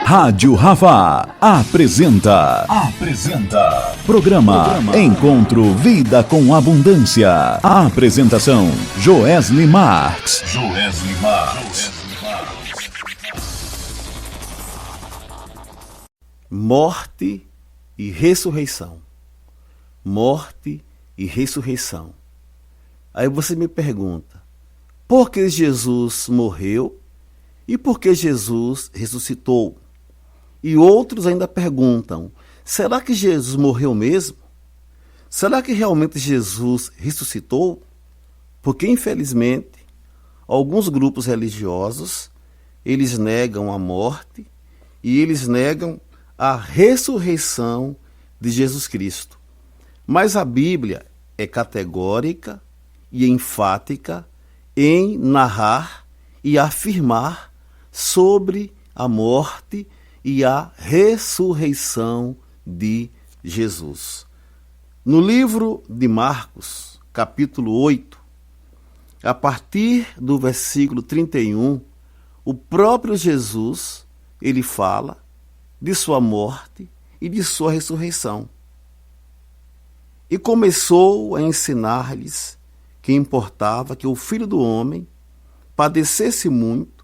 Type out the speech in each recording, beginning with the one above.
Rádio Rafa apresenta Programa Encontro Vida com Abundância. A apresentação Joesley Marques. Morte e ressurreição. Morte e ressurreição. Aí você me pergunta, por que Jesus morreu e por que Jesus ressuscitou? E outros ainda perguntam, será que Jesus morreu mesmo? Será que realmente Jesus ressuscitou? Porque, infelizmente, alguns grupos religiosos, eles negam a morte e eles negam a ressurreição de Jesus Cristo. Mas a Bíblia é categórica e enfática em narrar e afirmar sobre a morte e a ressurreição de Jesus. No livro de Marcos, capítulo 8, a partir do versículo 31, o próprio Jesus, ele fala de sua morte e de sua ressurreição. E começou a ensinar-lhes que importava que o Filho do Homem padecesse muito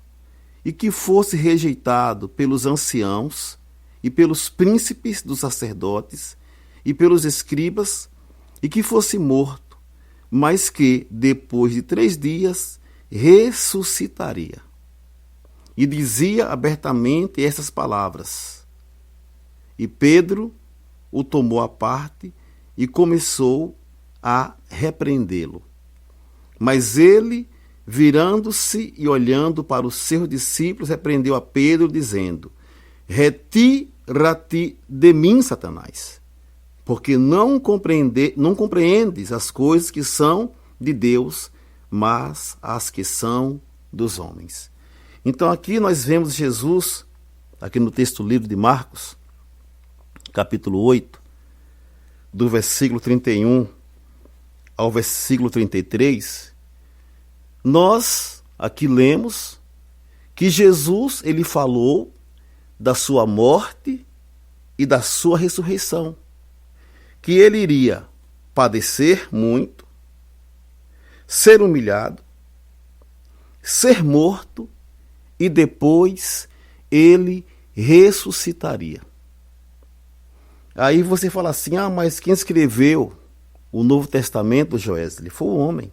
e que fosse rejeitado pelos anciãos e pelos príncipes dos sacerdotes e pelos escribas, e que fosse morto, mas que, depois de 3 dias, ressuscitaria. E dizia abertamente estas palavras. E Pedro o tomou à parte e começou a repreendê-lo. Mas ele, virando-se e olhando para os seus discípulos, repreendeu a Pedro, dizendo: Retira-te de mim, Satanás, porque não compreendes as coisas que são de Deus, mas as que são dos homens. Então aqui nós vemos Jesus, aqui no texto livre de Marcos, capítulo 8, do versículo 31 ao versículo 33, nós aqui lemos que Jesus, ele falou da sua morte e da sua ressurreição, que ele iria padecer muito, ser humilhado, ser morto e depois ele ressuscitaria. Aí você fala assim, mas quem escreveu o Novo Testamento, Joesley, foi o homem.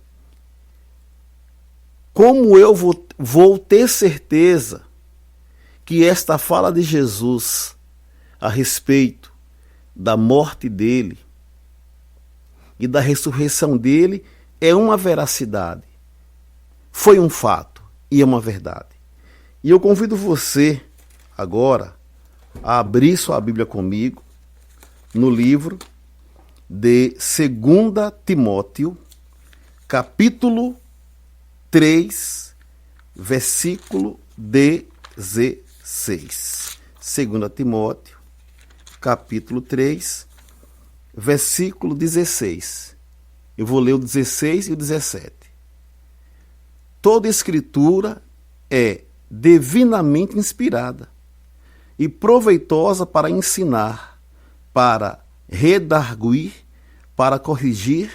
Como eu vou ter certeza que esta fala de Jesus a respeito da morte dele e da ressurreição dele é uma veracidade, foi um fato e é uma verdade. E eu convido você agora a abrir sua Bíblia comigo no livro de 2 Timóteo, capítulo 3, versículo 16. 2 Timóteo, capítulo 3, versículo 16. Eu vou ler o 16 e o 17. Toda escritura é divinamente inspirada e proveitosa para ensinar, para redarguir, para corrigir,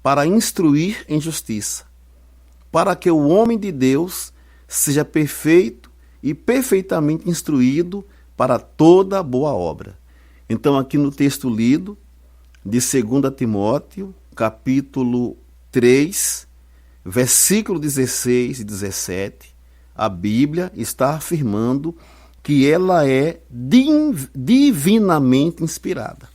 para instruir em justiça, para que o homem de Deus seja perfeito e perfeitamente instruído para toda boa obra. Então, aqui no texto lido de 2 Timóteo, capítulo 3, versículo 16 e 17, a Bíblia está afirmando que ela é divinamente inspirada.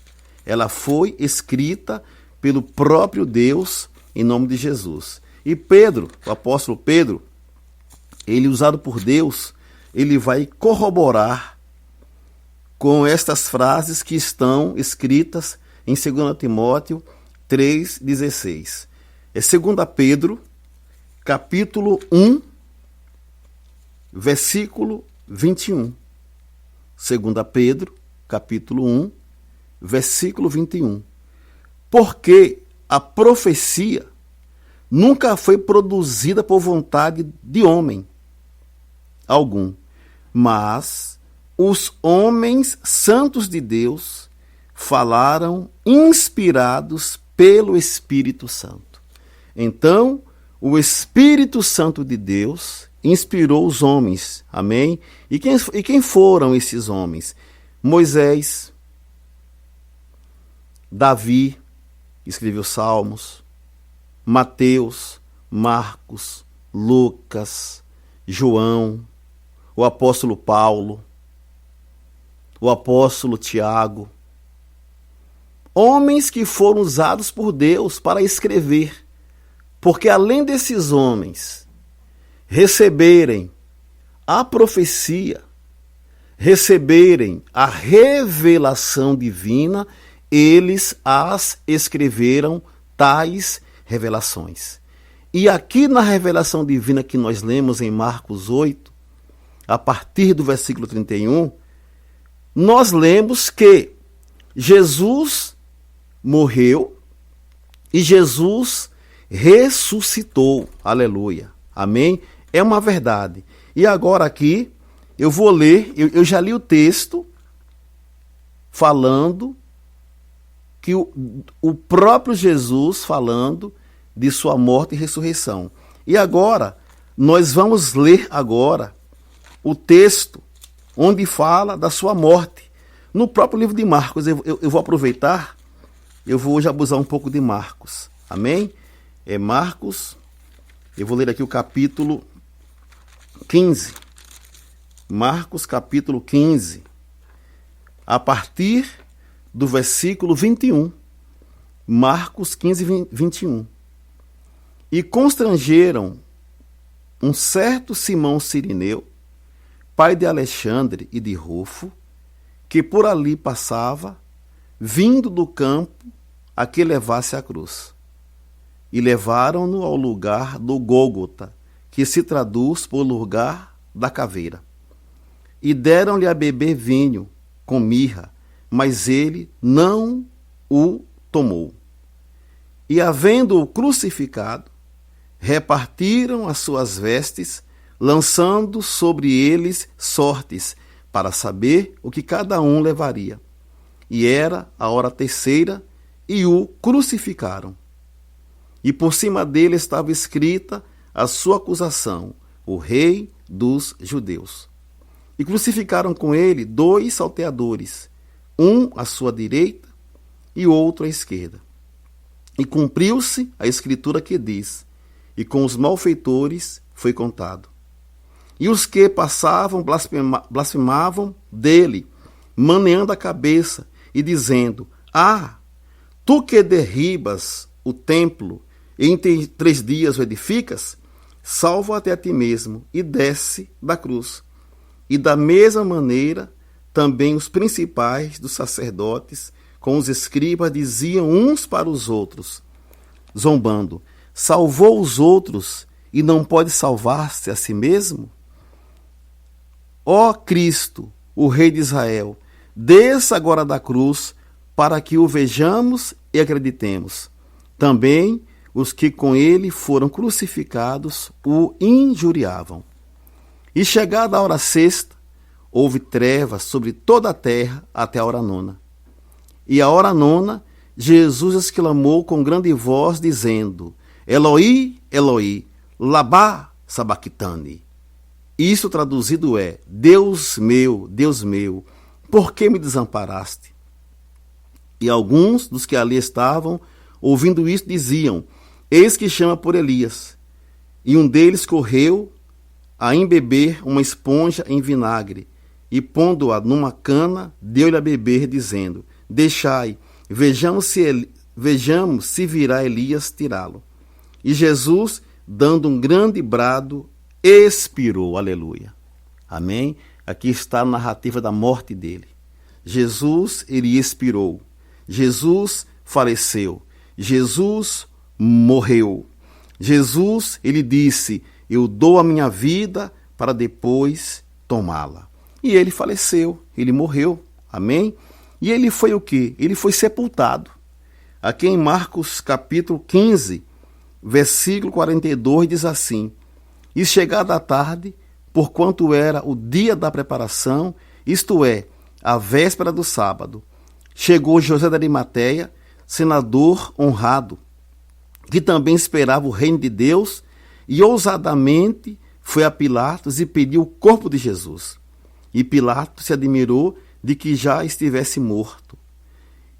Ela foi escrita pelo próprio Deus em nome de Jesus. E Pedro, o apóstolo Pedro, ele usado por Deus, ele vai corroborar com estas frases que estão escritas em 2 Timóteo 3,16. É 2 Pedro, capítulo 1, versículo 21. 2 Pedro, capítulo 1, versículo 21. Porque a profecia nunca foi produzida por vontade de homem, algum, mas os homens santos de Deus falaram inspirados pelo Espírito Santo. Então, o Espírito Santo de Deus inspirou os homens, amém? E quem foram esses homens? Moisés, Davi, que escreveu Salmos, Mateus, Marcos, Lucas, João, o apóstolo Paulo, o apóstolo Tiago. Homens que foram usados por Deus para escrever, porque além desses homens receberem a profecia, receberem a revelação divina, eles as escreveram tais revelações. E aqui na revelação divina que nós lemos em Marcos 8, a partir do versículo 31, nós lemos que Jesus morreu e Jesus ressuscitou. Aleluia. Amém? É uma verdade. E agora aqui eu vou ler, eu já li o texto falando que o próprio Jesus falando de sua morte e ressurreição. E agora, nós vamos ler agora o texto onde fala da sua morte. No próprio livro de Marcos, eu vou aproveitar, eu vou hoje abusar um pouco de Marcos. Amém? É Marcos, eu vou ler aqui o capítulo 15. Marcos, capítulo 15. A partir do versículo 21. Marcos 15, 21. E constrangeram um certo Simão Cirineu, pai de Alexandre e de Rufo, que por ali passava, vindo do campo a que levasse a cruz. E levaram-no ao lugar do Gólgota, que se traduz por lugar da caveira. E deram-lhe a beber vinho com mirra, mas ele não o tomou. E havendo-o crucificado, repartiram as suas vestes, lançando sobre eles sortes, para saber o que cada um levaria. E era a hora terceira, e o crucificaram. E por cima dele estava escrita a sua acusação, o Rei dos Judeus. E crucificaram com ele 2 salteadores, um à sua direita e outro à esquerda. E cumpriu-se a escritura que diz, e com os malfeitores foi contado. E os que passavam blasfemavam dele, maneando a cabeça e dizendo, tu que derribas o templo e em 3 dias o edificas, salva-te a ti mesmo e desce da cruz. E da mesma maneira, também os principais dos sacerdotes, com os escribas, diziam uns para os outros, zombando, salvou os outros e não pode salvar-se a si mesmo? Ó Cristo, o Rei de Israel, desça agora da cruz, para que o vejamos e acreditemos. Também os que com ele foram crucificados o injuriavam. E chegada a hora sexta, houve trevas sobre toda a terra até a hora nona. E a hora nona, Jesus exclamou com grande voz, dizendo, Eloi, Eloi, lama sabachthani. Isso traduzido é, Deus meu, por que me desamparaste? E alguns dos que ali estavam, ouvindo isso, diziam, eis que chama por Elias. E um deles correu a embeber uma esponja em vinagre, e pondo-a numa cana, deu-lhe a beber, dizendo, deixai, vejamos se virá Elias tirá-lo. E Jesus, dando um grande brado, expirou. Aleluia. Amém? Aqui está a narrativa da morte dele. Jesus, ele expirou. Jesus faleceu. Jesus morreu. Jesus, ele disse, eu dou a minha vida para depois tomá-la. E ele faleceu, ele morreu. Amém? E ele foi o quê? Ele foi sepultado. Aqui em Marcos capítulo 15, versículo 42, diz assim, e chegada a tarde, porquanto era o dia da preparação, isto é, a véspera do sábado. Chegou José de Arimateia, senador honrado, que também esperava o reino de Deus, e ousadamente foi a Pilatos e pediu o corpo de Jesus. E Pilatos se admirou de que já estivesse morto.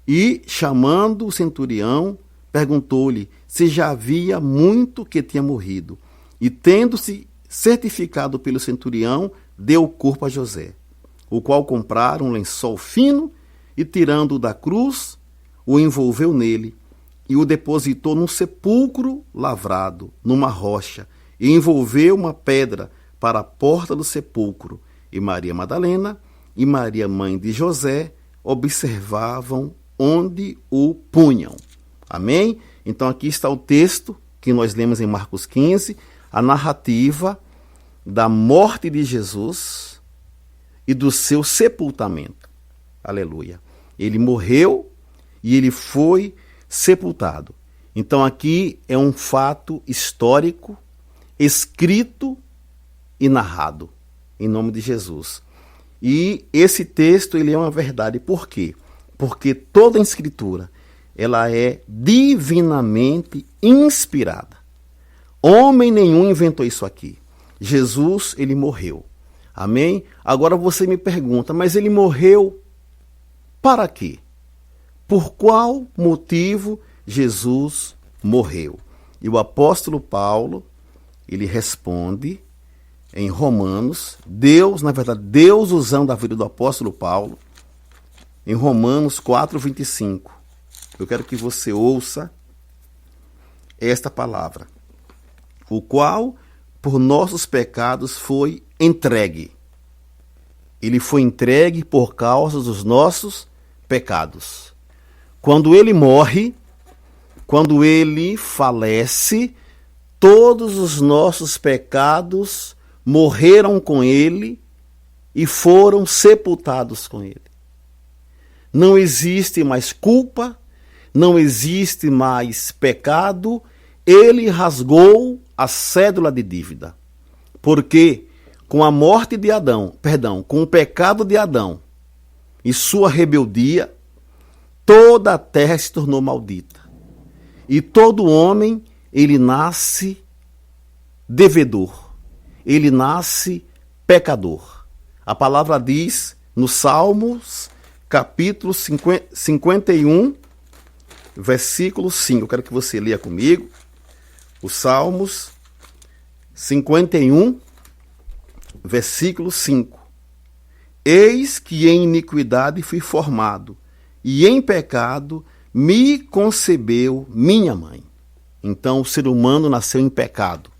E, chamando o centurião, perguntou-lhe se já havia muito que tinha morrido. E, tendo-se certificado pelo centurião, deu o corpo a José, o qual compraram um lençol fino e, tirando-o da cruz, o envolveu nele e o depositou num sepulcro lavrado, numa rocha, e envolveu uma pedra para a porta do sepulcro. E Maria Madalena e Maria, mãe de José, observavam onde o punham. Amém? Então aqui está o texto que nós lemos em Marcos 15, a narrativa da morte de Jesus e do seu sepultamento. Aleluia. Ele morreu e ele foi sepultado. Então aqui é um fato histórico, escrito e narrado, em nome de Jesus. E esse texto ele é uma verdade. Por quê? Porque toda a Escritura ela é divinamente inspirada. Homem nenhum inventou isso aqui. Jesus, ele morreu. Amém? Agora você me pergunta, mas ele morreu para quê? Por qual motivo Jesus morreu? E o apóstolo Paulo, ele responde em Romanos, Deus usando a vida do apóstolo Paulo, em Romanos 4:25. Eu quero que você ouça esta palavra. O qual, por nossos pecados, foi entregue. Ele foi entregue por causa dos nossos pecados. Quando ele morre, quando ele falece, todos os nossos pecados morreram com ele e foram sepultados com ele. Não existe mais culpa, não existe mais pecado, ele rasgou a cédula de dívida. Porque com a morte de Adão, com o pecado de Adão e sua rebeldia, toda a terra se tornou maldita. E todo homem, ele nasce devedor, ele nasce pecador. A palavra diz no Salmos, capítulo 51, versículo 5. Eu quero que você leia comigo. Os Salmos 51, versículo 5. Eis que em iniquidade fui formado, e em pecado me concebeu minha mãe. Então o ser humano nasceu em pecado,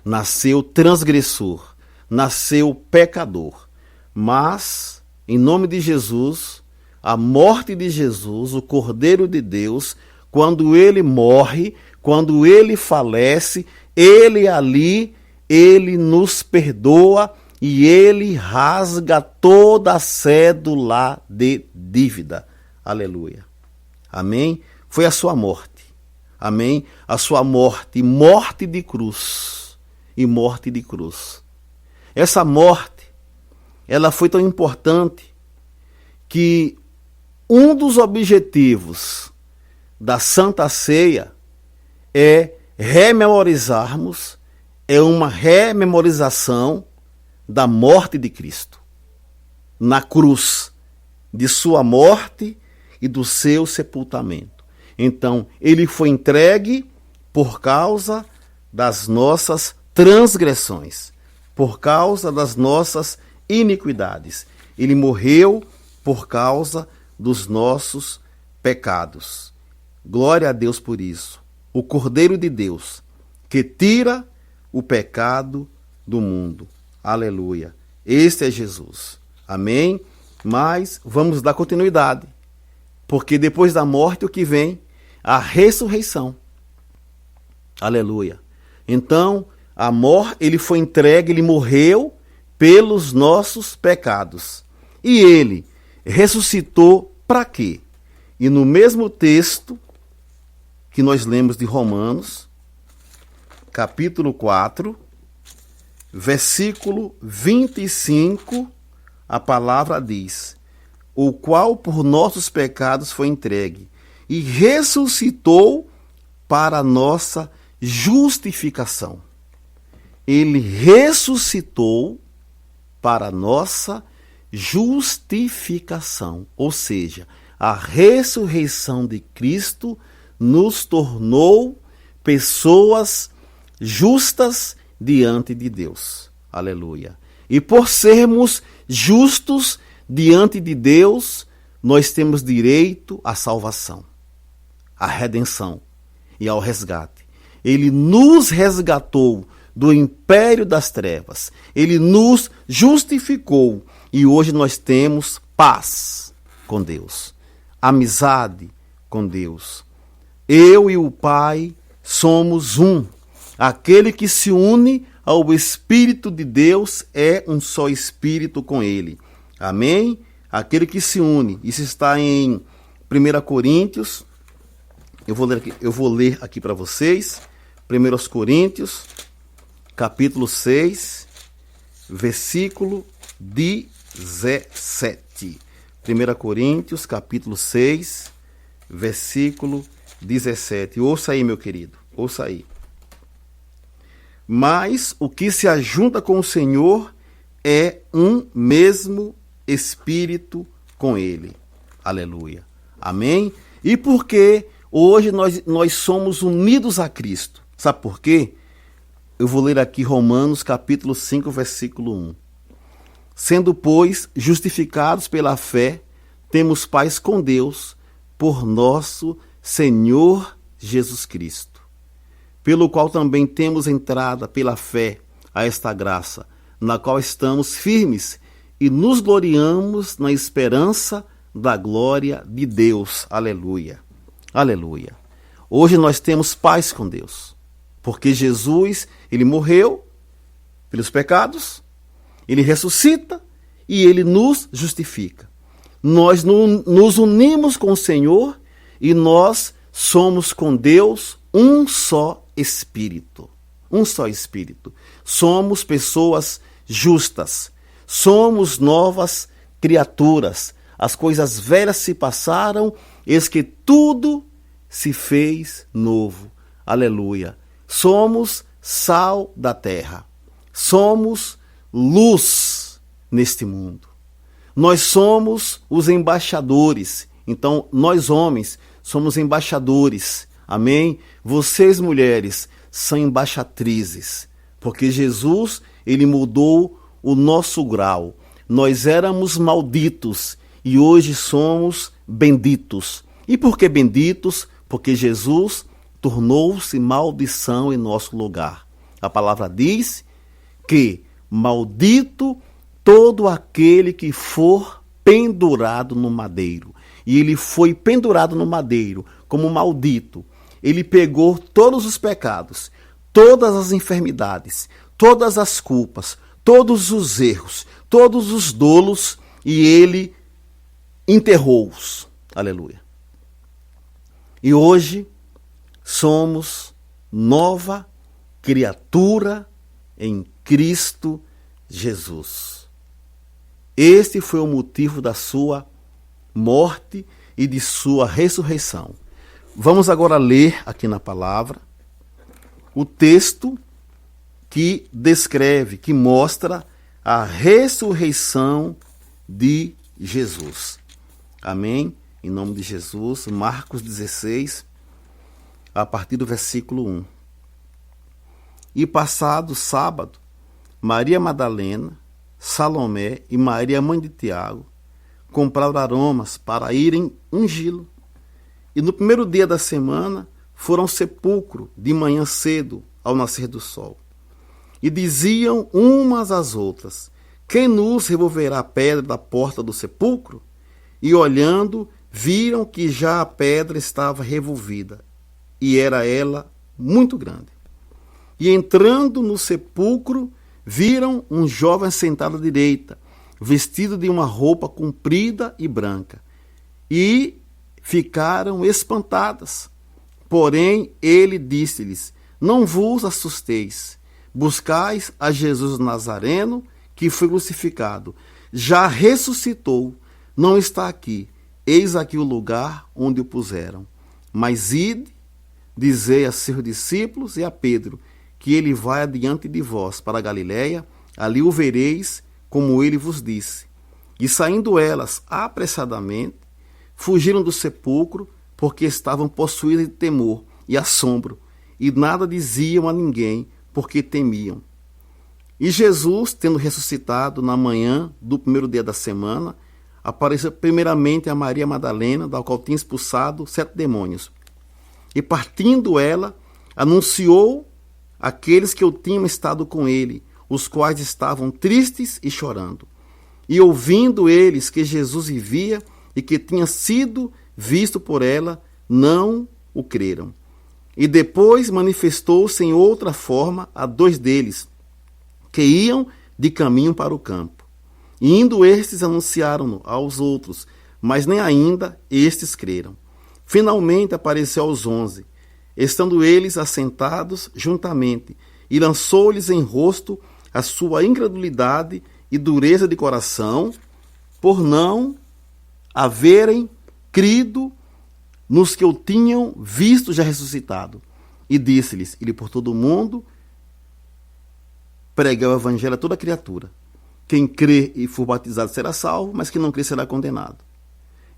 nasceu transgressor, nasceu pecador. Mas, em nome de Jesus, a morte de Jesus, o Cordeiro de Deus, quando ele morre, quando ele falece, ele nos perdoa e ele rasga toda a cédula de dívida. Aleluia. Amém? Foi a sua morte. Amém? A sua morte, morte de cruz e morte de cruz. Essa morte, ela foi tão importante que um dos objetivos da Santa Ceia é rememorizarmos, é uma rememorização da morte de Cristo na cruz, de sua morte e do seu sepultamento. Então, ele foi entregue por causa das nossas transgressões, por causa das nossas iniquidades. Ele morreu por causa dos nossos pecados. Glória a Deus por isso. O Cordeiro de Deus, que tira o pecado do mundo. Aleluia. Este é Jesus. Amém? Mas vamos dar continuidade. Porque depois da morte o que vem? A ressurreição. Aleluia. Então, ele foi entregue, ele morreu pelos nossos pecados. E ele ressuscitou para quê? E no mesmo texto que nós lemos de Romanos, capítulo 4, versículo 25, a palavra diz: o qual por nossos pecados foi entregue e ressuscitou para a nossa justificação. Ele ressuscitou para a nossa justificação, ou seja, a ressurreição de Cristo nos tornou pessoas justas diante de Deus. Aleluia. E por sermos justos diante de Deus, nós temos direito à salvação, à redenção e ao resgate. Ele nos resgatou do império das trevas. Ele nos justificou e hoje nós temos paz com Deus, amizade com Deus. Eu e o Pai somos um. Aquele que se une ao Espírito de Deus é um só Espírito com Ele. Amém? Aquele que se une. Isso está em 1 Coríntios. Eu vou ler aqui para vocês. 1 Coríntios, capítulo 6, versículo 17. 1 Coríntios, capítulo 6, versículo 17. Ouça aí, meu querido. Ouça aí. Mas o que se ajunta com o Senhor é um mesmo Espírito com Ele. Aleluia. Amém? E por que hoje nós somos unidos a Cristo? Sabe por quê? Eu vou ler aqui Romanos capítulo 5, versículo 1. Sendo, pois, justificados pela fé, temos paz com Deus por nosso Senhor Jesus Cristo, pelo qual também temos entrada pela fé a esta graça, na qual estamos firmes e nos gloriamos na esperança da glória de Deus. Aleluia. Aleluia. Hoje nós temos paz com Deus, porque Jesus, ele morreu pelos pecados, ele ressuscita e ele nos justifica. Nós nos unimos com o Senhor e nós somos com Deus um só Espírito. Um só Espírito. Somos pessoas justas. Somos novas criaturas. As coisas velhas se passaram, eis que tudo se fez novo. Aleluia. Somos sal da terra. Somos luz neste mundo. Nós somos os embaixadores. Então, nós homens somos embaixadores. Amém? Vocês, mulheres, são embaixatrizes. Porque Jesus, ele mudou o nosso grau. Nós éramos malditos e hoje somos benditos. E por que benditos? Porque Jesus tornou-se maldição em nosso lugar. A palavra diz que maldito todo aquele que for pendurado no madeiro. E ele foi pendurado no madeiro como maldito. Ele pegou todos os pecados, todas as enfermidades, todas as culpas, todos os erros, todos os dolos, e ele enterrou-os. Aleluia. E hoje somos nova criatura em Cristo Jesus. Este foi o motivo da sua morte e de sua ressurreição. Vamos agora ler aqui na palavra o texto que descreve, que mostra a ressurreição de Jesus. Amém? Em nome de Jesus, Marcos 16, a partir do versículo 1. E passado o sábado, Maria Madalena, Salomé e Maria, mãe de Tiago, compraram aromas para irem ungí-lo. E no primeiro dia da semana foram ao sepulcro de manhã cedo, ao nascer do sol. E diziam umas às outras: quem nos removerá a pedra da porta do sepulcro? E olhando, viram que já a pedra estava revolvida, e era ela muito grande. E entrando no sepulcro, viram um jovem sentado à direita, vestido de uma roupa comprida e branca, e ficaram espantadas. Porém, ele disse-lhes: não vos assusteis, buscais a Jesus Nazareno, que foi crucificado. Já ressuscitou, não está aqui. Eis aqui o lugar onde o puseram. Mas ide, dizei a seus discípulos e a Pedro, que ele vai adiante de vós para a Galiléia, ali o vereis, como ele vos disse. E saindo elas apressadamente, fugiram do sepulcro, porque estavam possuídas de temor e assombro, e nada diziam a ninguém, porque temiam. E Jesus, tendo ressuscitado na manhã do primeiro dia da semana, apareceu primeiramente a Maria Madalena, da qual tinha expulsado 7 demônios. E partindo ela, anunciou aqueles que tinham estado com ele, os quais estavam tristes e chorando. E ouvindo eles que Jesus vivia e que tinha sido visto por ela, não o creram. E depois manifestou-se em outra forma a 2 deles, que iam de caminho para o campo. E indo estes, anunciaram-no aos outros, mas nem ainda estes creram. Finalmente apareceu aos 11, estando eles assentados juntamente, e lançou-lhes em rosto a sua incredulidade e dureza de coração, por não haverem crido nos que o tinham visto já ressuscitado. E disse-lhes: ele por todo o mundo prega o evangelho a toda criatura. Quem crê e for batizado será salvo, mas quem não crê será condenado.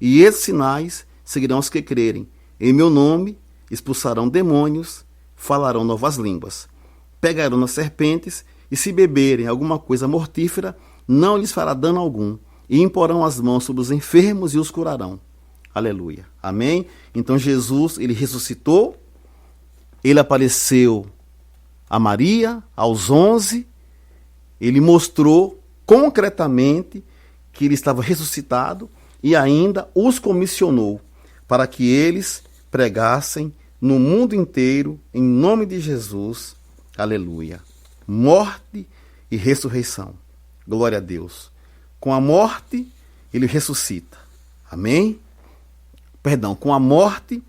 E esses sinais seguirão os que crerem. Em meu nome expulsarão demônios, falarão novas línguas, pegarão nas serpentes, e se beberem alguma coisa mortífera, não lhes fará dano algum, e imporão as mãos sobre os enfermos e os curarão. Aleluia. Amém? Então Jesus, ele ressuscitou, ele apareceu a Maria, aos 11, ele mostrou concretamente que ele estava ressuscitado e ainda os comissionou para que eles pregassem no mundo inteiro, em nome de Jesus. Aleluia. Morte e ressurreição. Glória a Deus. Com a morte, ele ressuscita. Amém? Com a morte,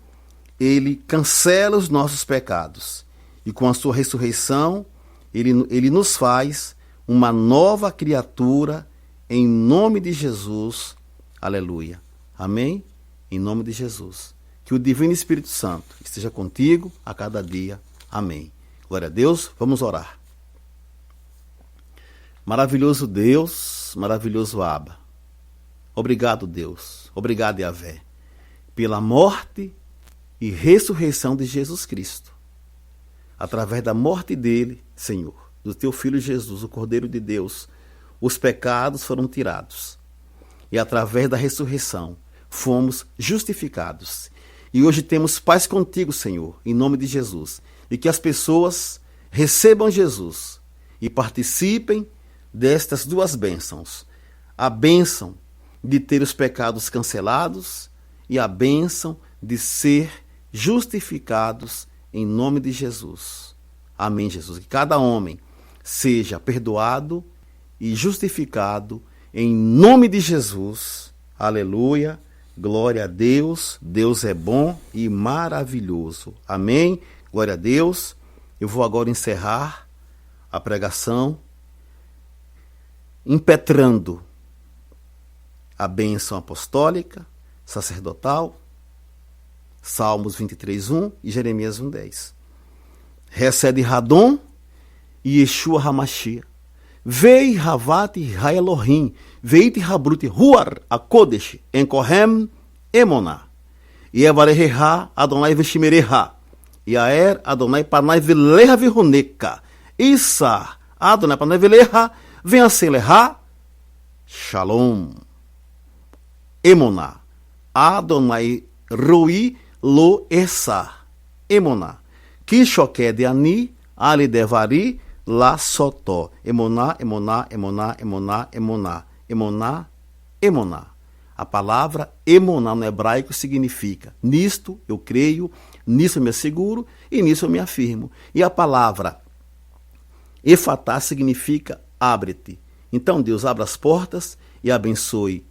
ele cancela os nossos pecados. E com a sua ressurreição, ele nos faz uma nova criatura em nome de Jesus. Aleluia. Amém? Em nome de Jesus. Que o Divino Espírito Santo esteja contigo a cada dia. Amém. Glória a Deus. Vamos orar. Maravilhoso Deus, maravilhoso Abba. Obrigado, Deus. Obrigado, Yahvé, pela morte e ressurreição de Jesus Cristo. Através da morte dele, Senhor, do teu Filho Jesus, o Cordeiro de Deus, os pecados foram tirados. E através da ressurreição, fomos justificados. E hoje temos paz contigo, Senhor, em nome de Jesus. E que as pessoas recebam Jesus e participem destas 2 bênçãos. A bênção de ter os pecados cancelados e a bênção de ser justificados em nome de Jesus. Amém, Jesus. Que cada homem seja perdoado e justificado em nome de Jesus. Aleluia. Glória a Deus. Deus é bom e maravilhoso. Amém. Glória a Deus. Eu vou agora encerrar a pregação impetrando a bênção apostólica, sacerdotal, Salmos 23:1 e Jeremias 1:10. Recebe Radon e Yeshua Hamashia. Vei Havat Rai Elohim, veit Habrut Ruar Akodesh, Enkohem Emona. Yevareha Adonai Veshimereha. Yaer Adonai Panai Veleha Viruneka. Issa Adonai Panai Veleha Venaceleha. Shalom. Emona. Adonai Rui Lo Essa. Emona. Kishoke de Ani, Ali Devari, La Sotó. Emoná, Emoná, Emoná, Emoná, Emoná. Emoná, Emoná. A palavra Emoná no hebraico significa: nisto eu creio, nisso eu me asseguro e nisso eu me afirmo. E a palavra Efatá significa abre-te. Então Deus abre as portas e abençoe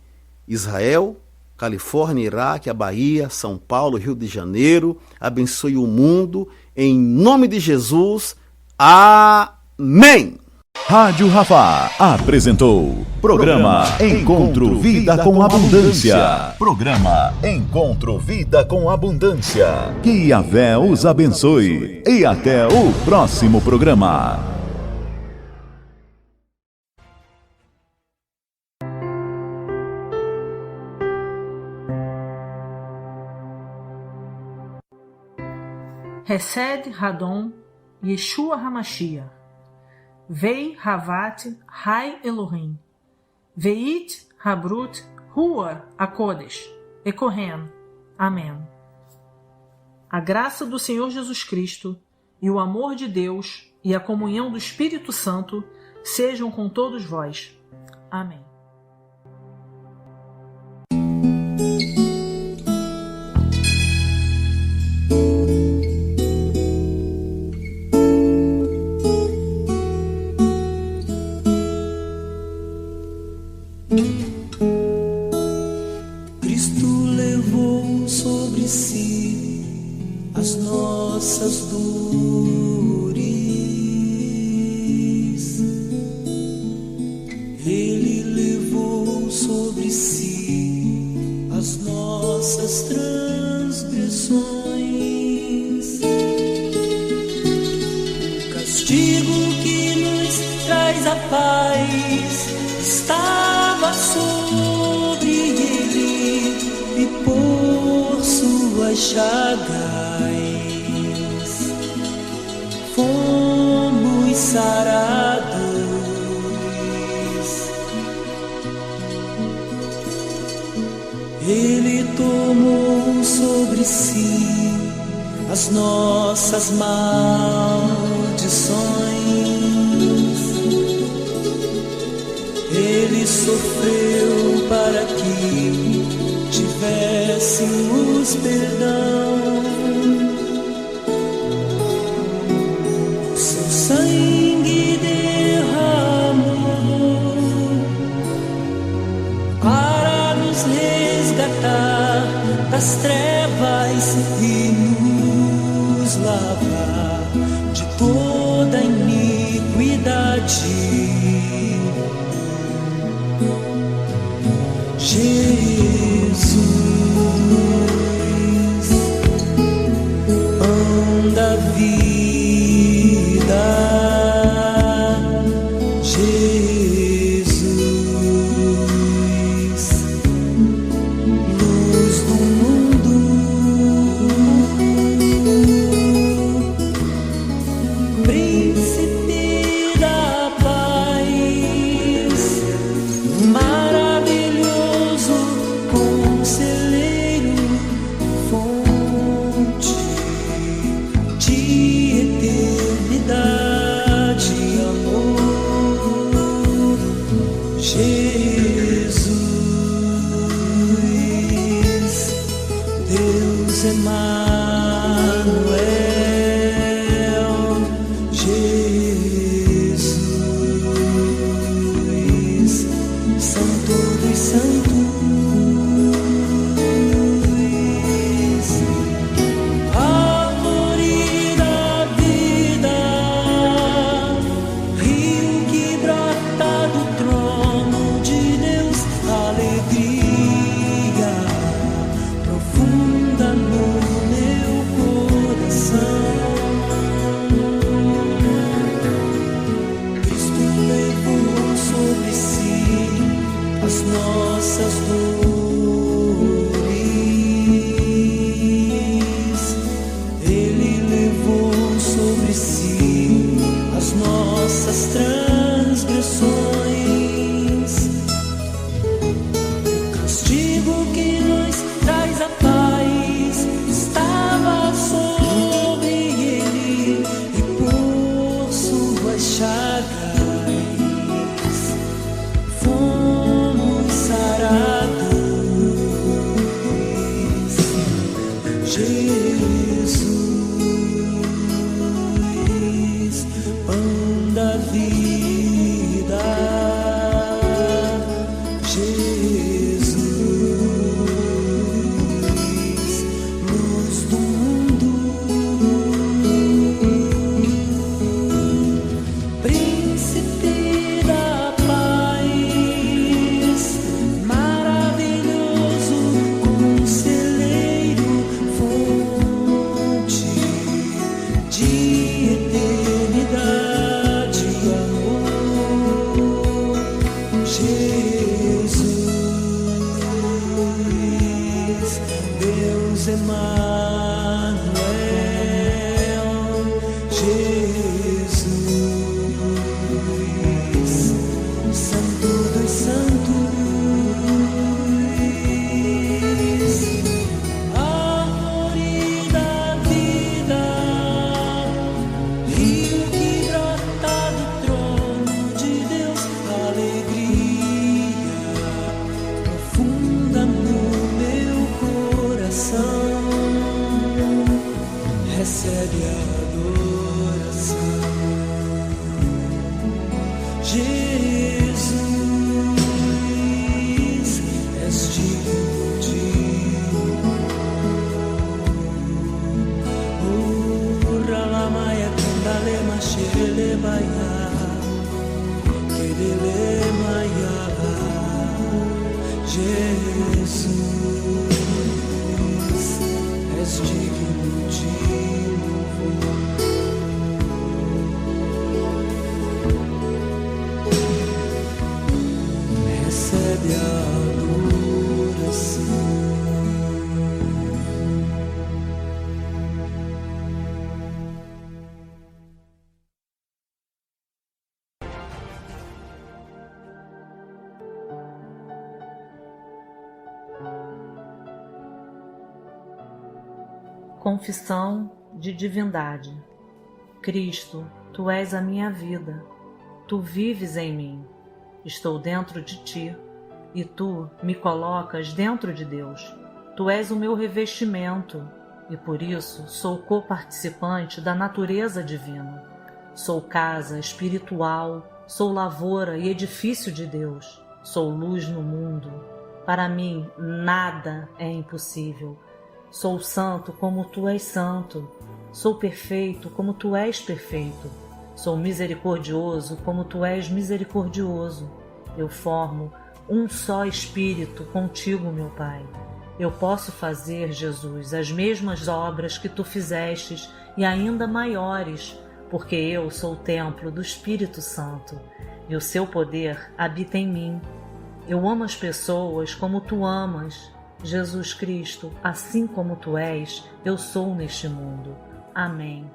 Israel, Califórnia, Iraque, a Bahia, São Paulo, Rio de Janeiro. Abençoe o mundo em nome de Jesus. Amém. Amém! Rádio Rafá apresentou Programa Encontro Vida com Abundância. Programa Encontro Vida com Abundância. Que Yahvé os abençoe e até o próximo programa. Hesed Hadon Yeshua HaMashiach Vei Havat Hai Elohim Veit Habrut Hua Akodesh Ekohen. Amém. A graça do Senhor Jesus Cristo e o amor de Deus e a comunhão do Espírito Santo sejam com todos vós. Amém. Cristo levou sobre si as nossas dores. Ele levou sobre si as nossas transgressões. O castigo que nos traz a paz estava sobre ele, e por suas chagas fomos sarados. Ele tomou sobre si as nossas maldições. Ele sofreu para que tivéssemos perdão. O seu sangue derramou para nos resgatar das trevas e nos lavar de toda iniquidade. Jesus, pão da vida, Jesus, luz do mundo, príncipe da paz, maravilhoso conselheiro, fonte de eternidade e amor. Jesus, Deus Emanuel, Jesus, Santo dos Santos, árvore da vida, rio que brota do trono Jesus, és digno de louvor. Recebe a adoração. Confissão de divindade. Cristo, Tu és a minha vida, Tu vives em mim, estou dentro de Ti, e Tu me colocas dentro de Deus. Tu és o meu revestimento, e por isso sou coparticipante da natureza divina. Sou casa espiritual, sou lavoura e edifício de Deus, sou luz no mundo. Para mim, nada é impossível. Sou santo como Tu és santo. Sou perfeito como Tu és perfeito. Sou misericordioso como Tu és misericordioso. Eu formo um só espírito contigo, meu Pai. Eu posso fazer, Jesus, as mesmas obras que Tu fizestes e ainda maiores, porque eu sou o templo do Espírito Santo e o seu poder habita em mim. Eu amo as pessoas como Tu amas. Jesus Cristo, assim como Tu és, eu sou neste mundo. Amém.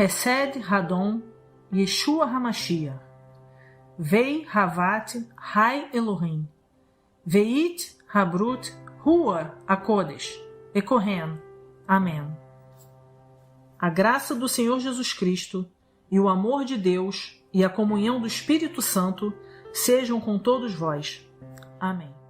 Hesed Hadon, Yeshua Hamashiach. Vei Havat Hai Elohim. Veit Habrut Hua Akodesh. Ekohen. Amém. A graça do Senhor Jesus Cristo e o amor de Deus e a comunhão do Espírito Santo sejam com todos vós. Amém.